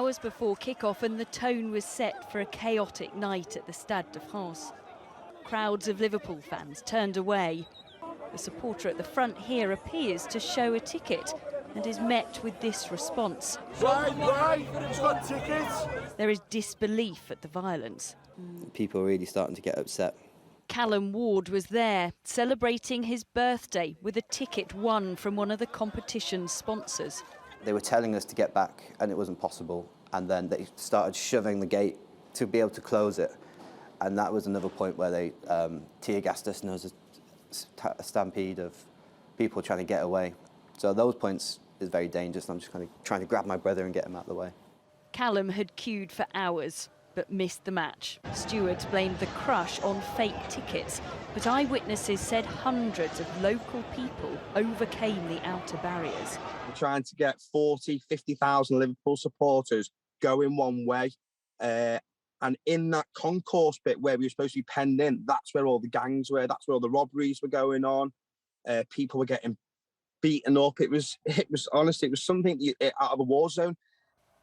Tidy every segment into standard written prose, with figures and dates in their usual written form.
hours before kick-off and the tone was set for a chaotic night at the Stade de France. Crowds of Liverpool fans turned away. The supporter at the front here appears to show a ticket and is met with this response. Why? It's got tickets. There is disbelief at the violence. People are really starting to get upset. Callum Ward was there, celebrating his birthday with a ticket won from one of the competition's sponsors. They were telling us to get back and it wasn't possible, and then they started shoving the gate to be able to close it, and that was another point where they tear gassed us and there was a stampede of people trying to get away. So those points is very dangerous, and I'm just kind of trying to grab my brother and get him out of the way. Callum had queued for hours but missed the match. Stewards blamed the crush on fake tickets, but eyewitnesses said hundreds of local people overcame the outer barriers. We're trying to get 40, 50,000 Liverpool supporters going one way, and in that concourse bit where we were supposed to be penned in, that's where all the gangs were, that's where all the robberies were going on. People were getting beaten up. It was honestly, it was something out of a war zone.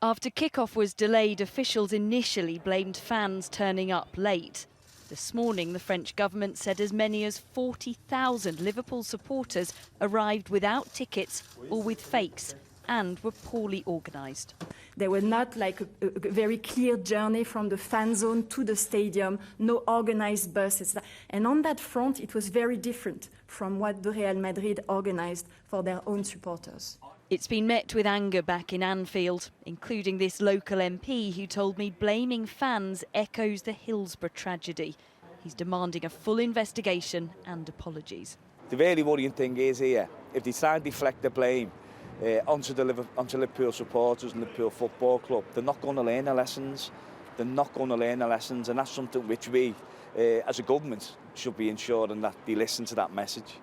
After kick-off was delayed, officials initially blamed fans turning up late. This morning, the French government said as many as 40,000 Liverpool supporters arrived without tickets or with fakes and were poorly organised. There was not like a very clear journey from the fan zone to the stadium, no organised buses. And on that front, it was very different from what the Real Madrid organised for their own supporters. It's been met with anger back in Anfield, including this local MP who told me blaming fans echoes the Hillsborough tragedy. He's demanding a full investigation and apologies. The really worrying thing is here, if they try and deflect the blame onto Liverpool supporters and Liverpool Football Club, they're not going to learn their lessons. They're not going to learn their lessons, and that's something which we, as a government, should be ensuring that they listen to that message.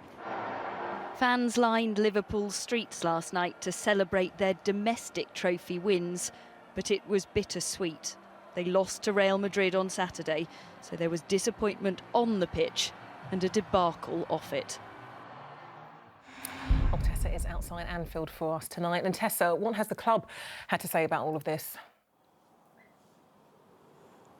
Fans lined Liverpool's streets last night to celebrate their domestic trophy wins, but it was bittersweet. They lost to Real Madrid on Saturday, so there was disappointment on the pitch and a debacle off it. Oh, Tessa is outside Anfield for us tonight. And Tessa, what has the club had to say about all of this?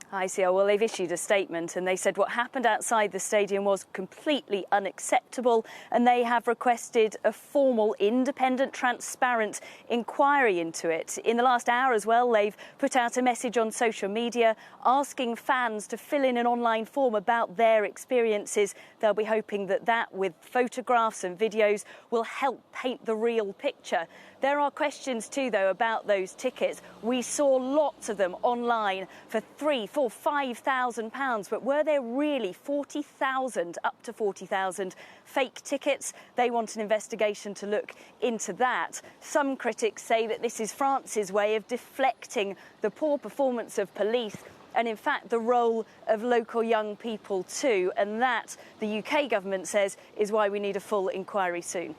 Hi, CL. Well, they've issued a statement and they said what happened outside the stadium was completely unacceptable, and they have requested a formal, independent, transparent inquiry into it. In the last hour as well, they've put out a message on social media asking fans to fill in an online form about their experiences. They'll be hoping that with photographs and videos will help paint the real picture. There are questions too, though, about those tickets. We saw lots of them online for £3,000, £4,000, £5,000, but were there really 40,000, up to 40,000 fake tickets? They want an investigation to look into that. Some critics say that this is France's way of deflecting the poor performance of police and, in fact, the role of local young people too, and that, the UK government says, is why we need a full inquiry soon.